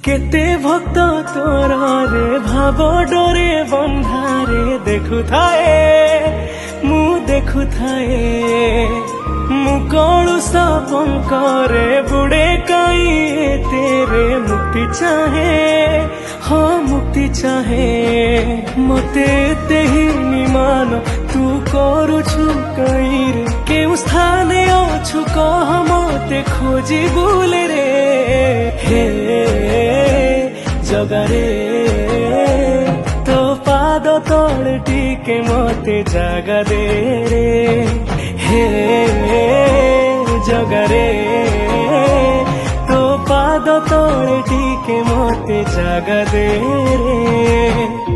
केते भक्त तोर रे भाव डोरे बंधारे देखु थाए मु देखु थाए मु कलुष पंकरे बुड़े कई तेरे मुक्ति चाहे हाँ मुक्ति चाहे मते ते ही निमान तू करुछु कई रे केउ स्थाने अछु कह मते खोजी बुले रे हे जगारे तो पाद तले टिके मते जागा दे रे हे जगारे तो पाद तले टिके मते जागा दे रे।